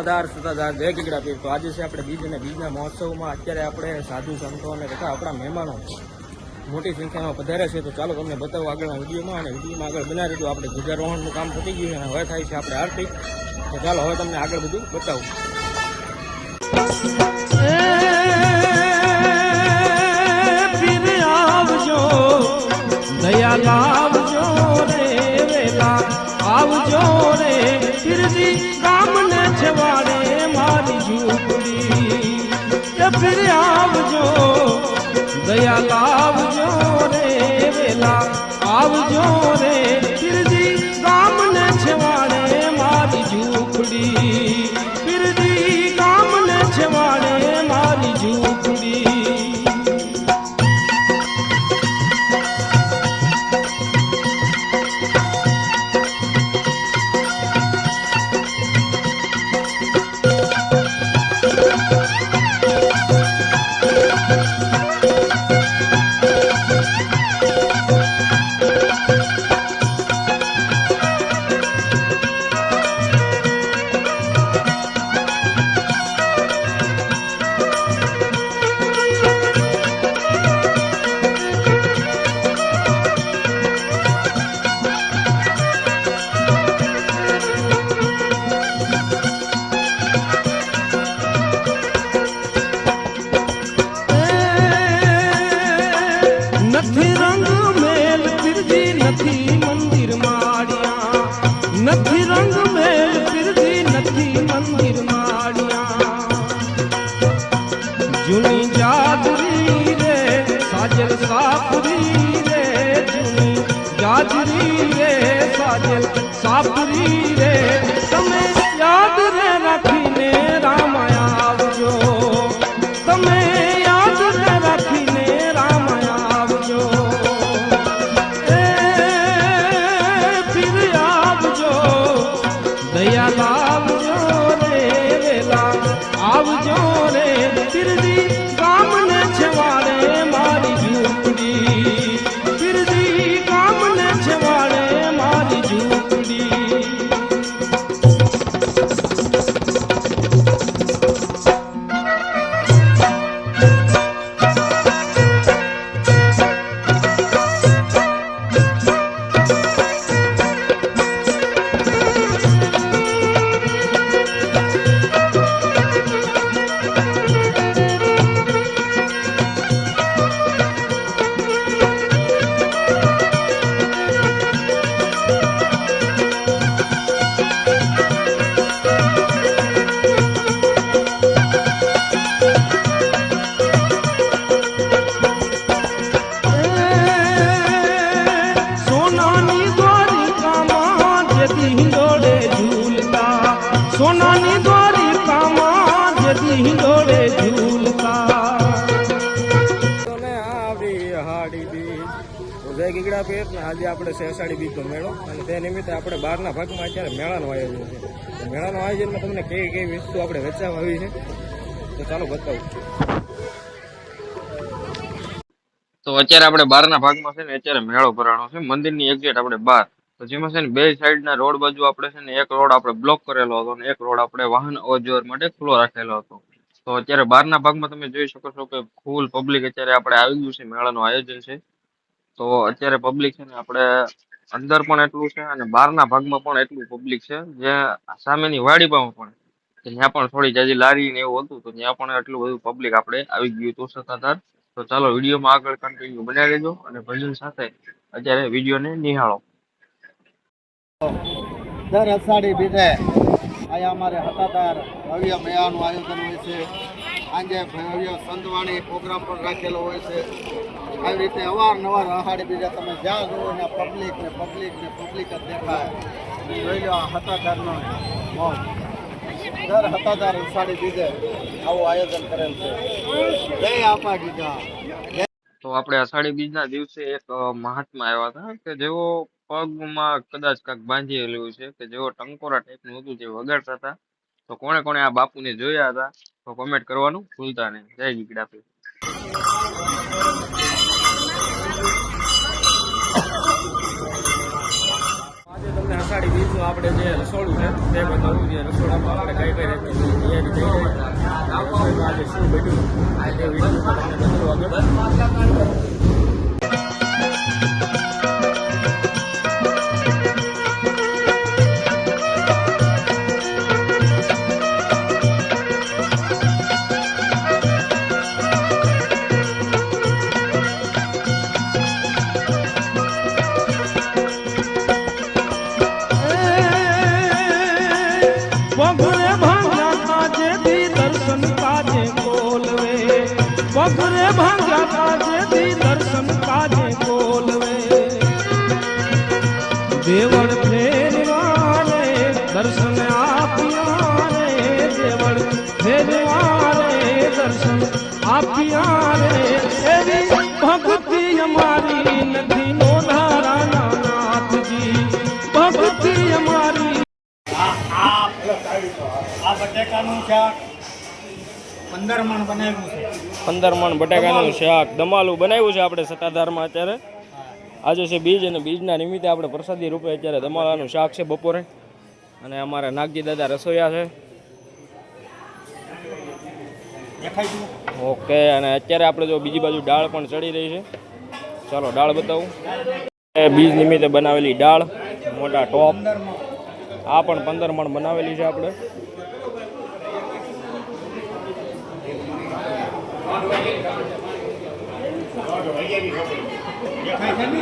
સત્તાધાર જય ગીગડા પીર। તો આજે છે આપણે બીજ અને બીજના મહોત્સવમાં અત્યારે આપણે સાધુ સંતો અને તથા આપણા મહેમાનો મોટી સંખ્યામાં પધારે છે। તો ચાલો તમને બતાવો આગળના વિડીયોમાં, અને વિડીયોમાં આગળ બનાવી દીધું। આપણે ધ્વજારોહણનું કામ પતી ગયું અને હવે થાય છે આપણે આરતી। તો ચાલો હવે તમને આગળ બધું બતાવું। દયા લાવજો રે વેલા આવજો રે ફિરજી ગામને છવાડે મારી ઝૂંપડી એ ફિર આવજો દયા લાવજો રે વેલા આવજો રે ફિરજી ગામને છવાડે મારી ઝૂંપડી ફિરજી ગામને છવાડે મારી ઝૂંપડી। નથી રંગ મેલ ફિરજી નથી મંદિર માળિયા નથી રંગ મેલ ફિરજી નથી મંદિર માળિયા જૂની જાદરી રે સાજલ સાપરી રે જૂની જાદરી રે સાજલ સાપરી રે તમે યાદ રે રાખીને રામાયા આવજો તમે યાદ રે રાખીને દયા લાવજો રે વેલા આવજો રે ફિરજી ગામને છવાડે મારી ઝૂંપડી ફિરજી ગામને છવાડે મારી ઝૂંપડી। સોનાની દ્વારિકામાં જતી હિંડોળે ઝૂલતા હાડી બીજ જય ગીગડા પીર ને આજે આપણે છે અષાઢી બીજનો મેળો, અને તે નિમિત્તે આપણે બહારના ભાગમાં અત્યારે મેળાનું આયોજન છે। મેળાનું આયોજનમાં તમને કેવી વસ્તુ આપણે વેચવામાં આવી છે તો ચાલો બતાવું। તો અત્યારે આપણે બહારના ભાગમાં છે ને અત્યારે મેળો ભરાણો છે મંદિરની એક્ઝેક્ટ આપણે બહાર। તો જેમાં છે ને બે સાઈડના રોડ બાજુ આપણે છે ને એક રોડ આપણે બ્લોક કરેલો હતો અને એક રોડ આપણે વાહન અવરજવર માટે ખુલ્લો રાખેલો હતો। તો અત્યારે બહારના ભાગમાં તમે જોઈ શકો છો કે ફૂલ પબ્લિક અત્યારે આપણે આવી ગયું છે, મેળાનું આયોજન છે। તો અત્યારે પબ્લિક છે ને આપણે અંદર પણ એટલું છે અને બહારના ભાગમાં પણ એટલું પબ્લિક છે, જે સામેની વાડીમાં પણ ત્યાં પણ થોડી જાજી લારી ને એવું હતું તો ત્યાં પણ એટલું બધું પબ્લિક આપણે આવી ગયું હતું સત્તાધાર। તો ચાલો વિડીયોમાં આગળ કન્ટિન્યુ બનાવી લેજો અને ભજન સાથે અત્યારે વિડીયોને નિહાળો। દર અષાઢી બીજે અહીંયા અમારે સત્તાધાર ભવ્ય મેળાનું આયોજન હોય છે। આજે ભવ્ય સંતવાણી પ્રોગ્રામ પણ રાખેલો હોય છે। આવી રીતે અવારનવાર અષાઢી બીજે તમે જ્યાં જુઓ ને પબ્લિક જ દેખાય। જોઈ લો સત્તાધારનો મોજ। દર સત્તાધાર અષાઢી બીજે આવું આયોજન કરેલ છે। જય આપા ગીતા। તો આપણે અષાઢી બીજના દિવસે એક મહાત્મા આવ્યા હતા કે જેઓ પગમાં કદાચ કાંક બાંધેલું છે, કે જેઓ ટંકોરા ટાઈપનું હતું જે વગાડતા હતા। તો કોણે કોણે આ બાપુને જોયા હતા તો કોમેન્ટ કરવાનું ભૂલતા નહીં। જય ગીગડા પીર। આજે તમને અષાઢી બીજનું આપણે જે રસોડું છે તે બતાવવું છે. રસોડામાં આપણે કઈ કઈ રીતની તૈયારી થઈ રહી છે, રસોઈમાં આજે શું બન્યું તે વિડીયો તમને બતાવું આગળ. પગરે ભાંગ્યા કાજેથી દર્શન કાજે કોલવે, પગરે ભાંગ્યા કાજેથી દર્શન કાજે કોલવે. દેવળ ફેરવા રે દર્શન આપ્યા રે, દેવળ ફેરવા રે દર્શન આપ્યા રે. એવી ભક્તિ અમારી નથી નોંધારાના નાથજી, ભક્તિ અમારી. આ બટેકાનું શાક 15 મણ બનાવ્યું છે. 15 મણ બટાકાનું શાક દમાલું બનાવ્યું છે આપણે સત્તાધારમાં અત્યારે. આજે છે બીજ અને બીજના નિમિત્તે આપણે પ્રસાદી રૂપે અત્યારે દમાલાનું શાક છે બપોરે. અને અમારા નાગજી દાદા રસોઈયા છે. દેખાય છે? ઓકે, અને અત્યારે આપણે જો બીજી બાજુ દાળ પણ ચડી રહી છે. ચાલો દાળ બતાવું. બીજ નિમિત્તે બનાવેલી દાળ, મોટા ટોપ. 15 મણ. આ પણ 15 મણ બનાવેલી છે આપણે. દેખાય છે ને?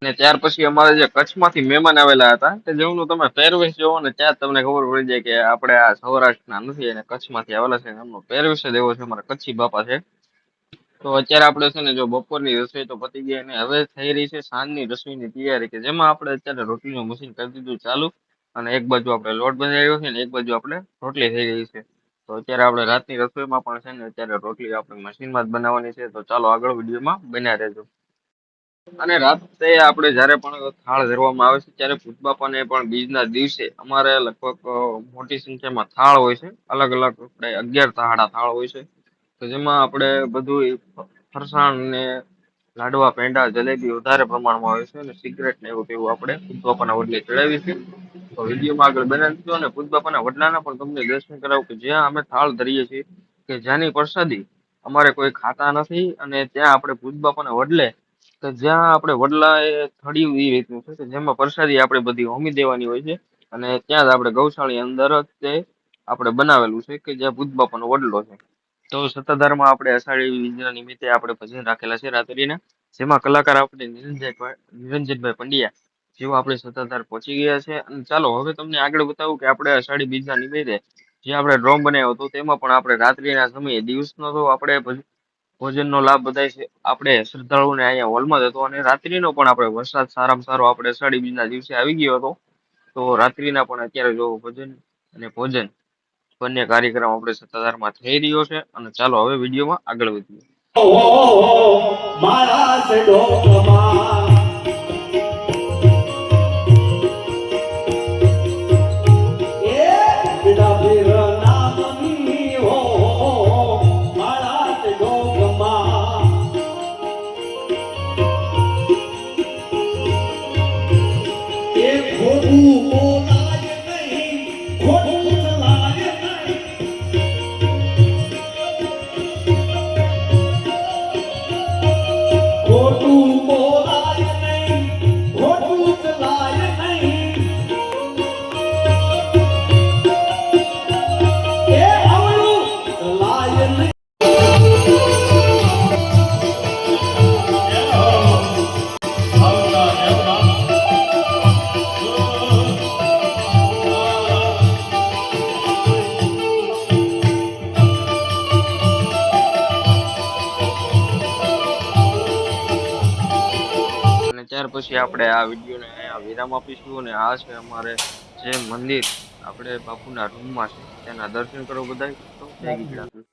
અને ત્યાર પછી અમારે જે કચ્છમાંથી મહેમાન આવેલા હતા તે જેમનું તમે પહેરવેશ જોવો ને ત્યાં જ તમને ખબર પડી જાય કે આપણે આ સૌરાષ્ટ્રના નથી અને કચ્છમાંથી આવેલા છે. એમનો પહેરવેશ જ એવો છે, અમારા કચ્છી બાપા છે. તો અત્યારે આપણે છે ને જો બપોરની રસોઈ તો પતી ગઈ અને હવે થઈ રહી છે સાંજની રસોઈની તૈયારી, કે જેમાં આપણે અત્યારે રોટલીનું મશીન કરી દીધું ચાલુ અને એક બાજુ આપણે લોટ બનાવ્યો છે ને એક બાજુ આપણે રોટલી થઈ રહી છે. તો અત્યારે આપણે રાતની રસોઈમાં પણ છે ને અત્યારે રોટલી આપણે મશીનમાં જ બનાવવાની છે. તો ચાલો આગળ વિડીયોમાં બન્યા રહેજો. અને રાતે આપણે જ્યારે પણ થાળ ધરવામાં આવે છે ત્યારે ભૂત બાપાને પણ બીજના દિવસે અમારે લગભગ મોટી સંખ્યામાં થાળ હોય છે. અલગ અલગ આપણે 11 તાહડા થાળ હોય છે. તો જેમાં આપણે બધું ફરસાણ ને લાડવા, પેંડા, જલેબી વધારે પ્રમાણમાં હોય છે અને સિગરેટ ને એવું તેવું આપણે ભૂત બાપાના વડલે ચડાવી છે. તો વિડીયોમાં આગળ બનાવી દીધો અને ભૂત બાપાના વડલાના પણ તમને દર્શન કરાવું કે જ્યાં અમે થાળ ધરીએ છીએ કે જ્યાંની પ્રસાદી અમારે કોઈ ખાતા નથી. અને ત્યાં આપણે ભૂત બાપાના વડલે કે જ્યાં આપણે વડલા એ થડિયું એ રીતનું છે કે જેમાં પ્રસાદી આપણે બધી હોમી દેવાની હોય છે. અને ત્યાં જ આપણે ગૌશાળી અંદર જ તે આપણે બનાવેલું છે કે જ્યાં ભૂત બાપાનો વડલો છે. તો સત્તાધારમાં આપણે અષાઢી બીજના નિમિત્તે આપણે ભજન રાખેલા છે રાત્રિના, જેમાં કલાકાર આપણે નિરંજનભાઈ પંડ્યા જેઓ આપણે સત્તાધાર પહોંચી ગયા છે. અને ચાલો હવે તમને આગળ બતાવું કે આપણે અષાઢી બીજના નિમિત્તે જે આપણે ડ્રોમ બનાવ્યો હતો તેમાં પણ આપણે રાત્રિના સમયે, દિવસનો તો આપણે ભોજનનો લાભ બધાય છે આપણે શ્રદ્ધાળુઓને અહીંયા હોલમાં જ હતો અને રાત્રિનો પણ આપણે વરસાદ સારામાં સારો આપણે અષાઢી બીજના દિવસે આવી ગયો હતો. તો રાત્રિના પણ અત્યારે જો ભજન અને ભોજન બંને કાર્યક્રમ આપણે સત્તાધારમાં થઈ રહ્યો છે. અને ચાલો હવે વિડીયોમાં આગળ વધીએ. મારા છે ઢોકમાં એ બિડા પીર નામની હો, મારા છે ઢોકમાં એ ખોટું બોલાય નહીં, ખોટું ચલાય નહીં. ખોટું બોલાય નહીં, ખોટું ચલાય નહીં. એ આવડું ચલાય નહીં. અને ત્યાર પછી આપણે આ વિડીયોને અહીંયા વિરામ આપીશું. અને આ છે અમારે જે મંદિર આપણે બાપુના રૂમમાં છે તેના દર્શન કરો બધાય. તો જય ગીગડાપીર.